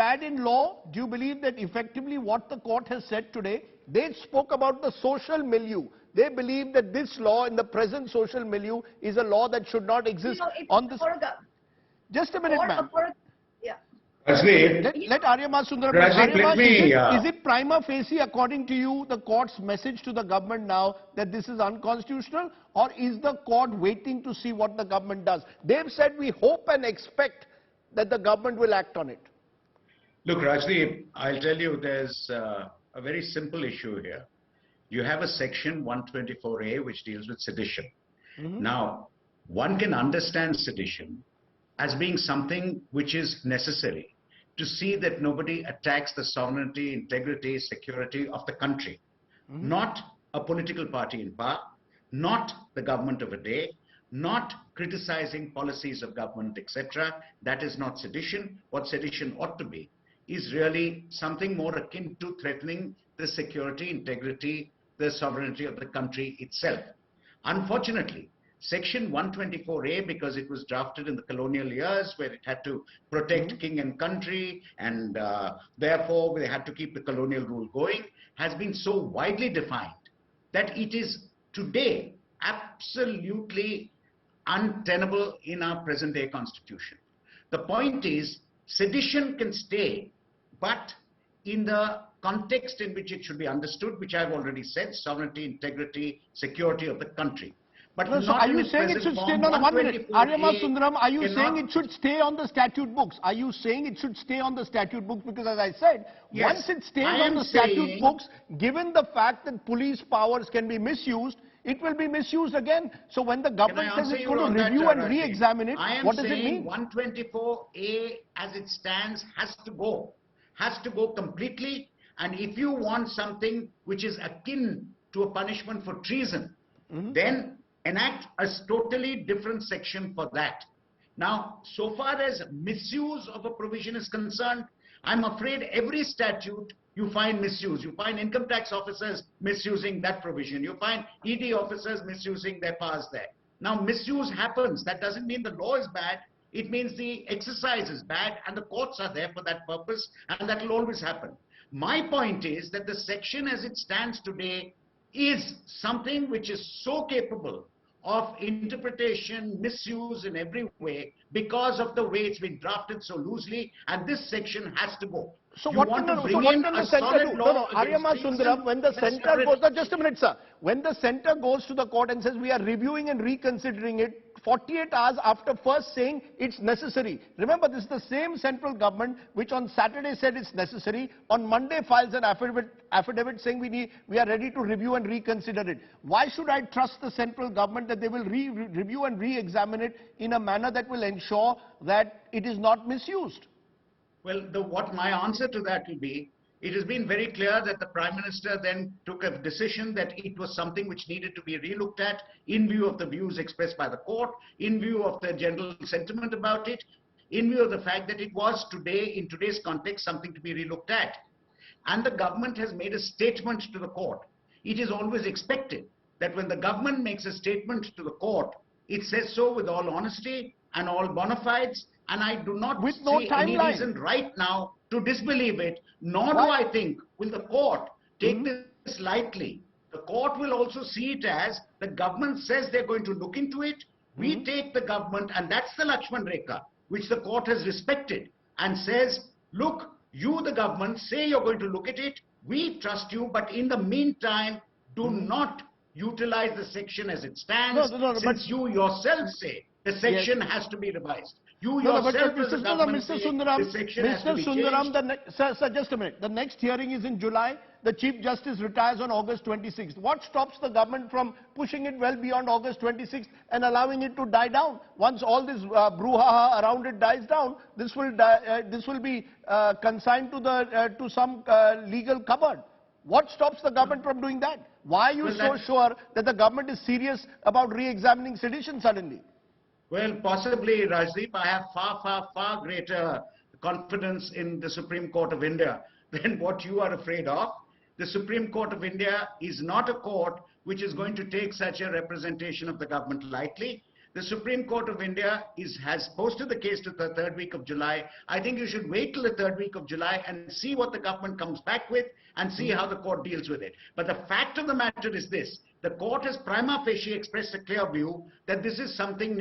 bad in law? Do you believe that effectively what the court has said today, they spoke about the social milieu. They believe that this law in the present social milieu is a law that should not exist on this. Just a minute, ma'am. Yeah. Let Aryama Sundaram. Rajdeep, is it prima facie, according to you, the court's message to the government now that this is unconstitutional, or is the court waiting to see what the government does? They've said we hope and expect that the government will act on it. Look, Rajdeep, I'll tell you, there's a very simple issue here. You have a section 124A which deals with sedition. Now, one can understand sedition as being something which is necessary to see that nobody attacks the sovereignty, integrity, security of the country. Not a political party in power, not the government of a day, not criticizing policies of government, etc. That is not sedition. What sedition ought to be is really something more akin to threatening the security, integrity, the sovereignty of the country itself. Unfortunately, Section 124A, because it was drafted in the colonial years where it had to protect king and country, and therefore they had to keep the colonial rule going, has been so widely defined that it is today absolutely untenable in our present day constitution. The point is, sedition can stay, but in the context in which it should be understood, which I've already said, sovereignty, integrity, security of the country. But no, so are you saying it should stay? No, 1 minute. Aryama Sundaram, are you saying it should stay on the statute books? Are you saying it should stay on the statute books? Because as I said, yes, once it stays on the statute books, given the fact that police powers can be misused, it will be misused again. So when the government says it's going to review and re-examine it, what does it mean? 124A as it stands has to go completely. And if you want something which is akin to a punishment for treason, then enact a totally different section for that. Now, so far as misuse of a provision is concerned, I'm afraid every statute you find misuse. You find income tax officers misusing that provision. You find ED officers misusing their powers there. Now, misuse happens. That doesn't mean the law is bad. It means the exercise is bad, and the courts are there for that purpose, and that will always happen. My point is that the section as it stands today is something which is so capable of interpretation, misuse in every way because of the way it's been drafted so loosely, and this section has to go. So what can the center do? No, Aryama Sundaram, when the center goes, just a minute, sir. When the center goes to the court and says we are reviewing and reconsidering it, 48 hours after first saying it's necessary. Remember, this is the same central government which on Saturday said it's necessary. On Monday files an affidavit saying we are ready to review and reconsider it. Why should I trust the central government that they will review and re-examine it in a manner that will ensure that it is not misused? Well, what my answer to that will be, it has been very clear that the Prime Minister then took a decision that it was something which needed to be relooked at in view of the views expressed by the court, in view of the general sentiment about it, in view of the fact that it was today, in today's context, something to be relooked at. And the government has made a statement to the court. It is always expected that when the government makes a statement to the court, it says so with all honesty and all bona fides, and I do not see any reason right now to disbelieve it, nor do I think will the court take this lightly. The court will also see it as the government says they're going to look into it. We take the government, and that's the Lakshman Rekha, which the court has respected and says, look, you the government say you're going to look at it, we trust you, but in the meantime, do not utilize the section as it stands, since you yourself say the section has to be revised. You yourself as a government say the section has to be changed. Sir, just a minute. The next hearing is in July. The Chief Justice retires on August 26th. What stops the government from pushing it well beyond August 26th and allowing it to die down? Once all this brouhaha around it dies down, this will be consigned to some legal cupboard. What stops the government from doing that? Why are you so sure that the government is serious about re-examining sedition suddenly? Well, possibly, Rajdeep, I have far greater confidence in the Supreme Court of India than what you are afraid of. The Supreme Court of India is not a court which is going to take such a representation of the government lightly. the Supreme Court of India has posted the case to the third week of July. I think you should wait till the third week of July and see what the government comes back with and see how the court deals with it. But the fact of the matter is this: the court has prima facie expressed a clear view that this is something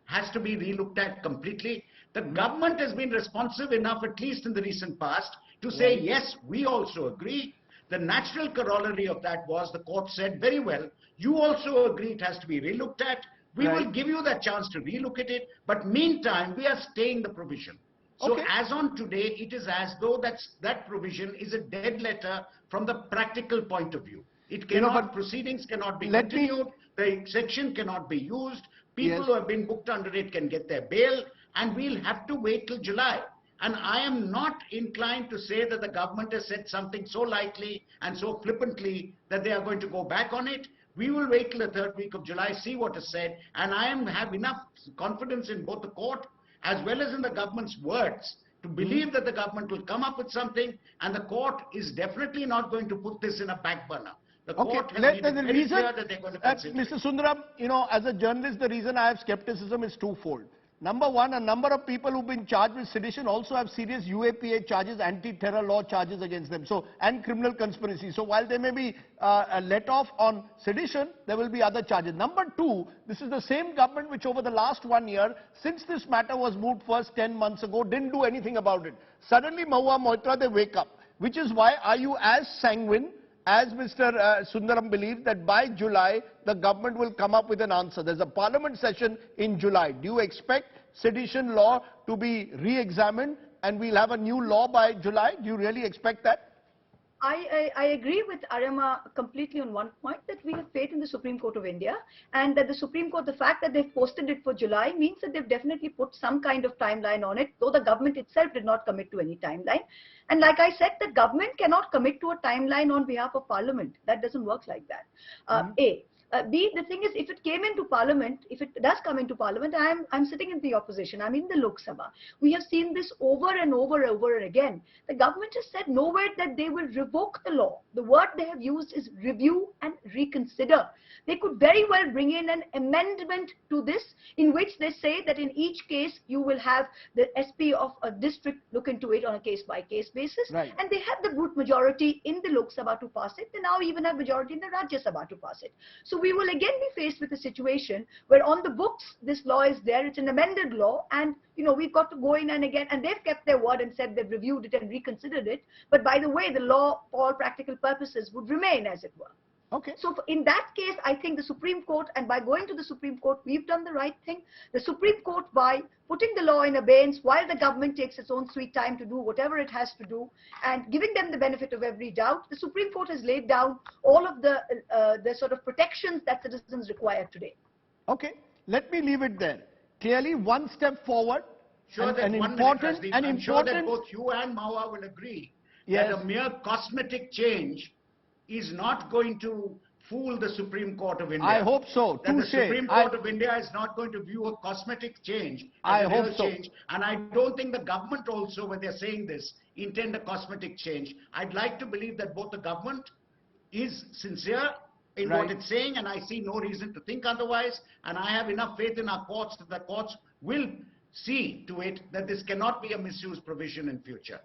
has to be relooked at completely. The government has been responsive enough, at least in the recent past, to say, yes, we also agree. The natural corollary of that was the court said, very well, you also agree it has to be relooked at. We will give you that chance to relook at it. But meantime, we are staying the provision. So as on today, it is as though that provision is a dead letter from the practical point of view. It cannot, proceedings cannot be continued, the section cannot be used, people who have been booked under it can get their bail, and we'll have to wait till July. And I am not inclined to say that the government has said something so lightly and so flippantly that they are going to go back on it. We will wait till the third week of July, see what is said, and I have enough confidence in both the court as well as in the government's words to believe that the government will come up with something, and the court is definitely not going to put this in a back burner. The court has made it very clear that they're going to consider it. Mr. Sundaram, you know, as a journalist, the reason I have skepticism is twofold. Number one, a number of people who've been charged with sedition also have serious UAPA charges, anti-terror law charges against them, and criminal conspiracy. So while they may be let off on sedition, there will be other charges. Number two, this is the same government which over the last 1 year, since this matter was moved first 10 months ago, didn't do anything about it. Suddenly, Mahua, Moitra, they wake up. Which is why, are you as sanguine as Mr. Sundaram believes that by July, the government will come up with an answer? There's a parliament session in July. Do you expect sedition law to be re-examined and we'll have a new law by July? Do you really expect that? I agree with Aryama completely on one point, that we have faith in the Supreme Court of India, and that the Supreme Court, the fact that they've posted it for July means that they've definitely put some kind of timeline on it, though the government itself did not commit to any timeline. And like I said, the government cannot commit to a timeline on behalf of Parliament. That doesn't work like that. B, the thing is, if it came into Parliament, if it does come into Parliament, I'm sitting in the opposition, I'm in the Lok Sabha. We have seen this over and over again. The government has said nowhere that they will revoke the law. The word they have used is review and reconsider. They could very well bring in an amendment to this, in which they say that in each case you will have the SP of a district look into it on a case-by-case basis. And they have the brute majority in the Lok Sabha to pass it. They now even have majority in the Rajya Sabha to pass it. So we will again be faced with a situation where on the books this law is there, it's an amended law, and we've got to go in and again, and they've kept their word and said they've reviewed it and reconsidered it. But by the way, the law for all practical purposes would remain as it were. So in that case, I think the Supreme Court, and by going to the Supreme Court, we've done the right thing. The Supreme Court, by putting the law in abeyance while the government takes its own sweet time to do whatever it has to do, and giving them the benefit of every doubt, the Supreme Court has laid down all of the sort of protections that citizens require today. Let me leave it there. Clearly, one step forward. Sure, I'm sure that both you and Mahua will agree that a mere cosmetic change is not going to fool the Supreme Court of India. I hope so. That the Supreme Court of India is not going to view a cosmetic change as a real change. And I don't think the government also, when they're saying this, intend a cosmetic change. I'd like to believe that both the government is sincere in what it's saying, and I see no reason to think otherwise. And I have enough faith in our courts that the courts will see to it that this cannot be a misuse provision in future.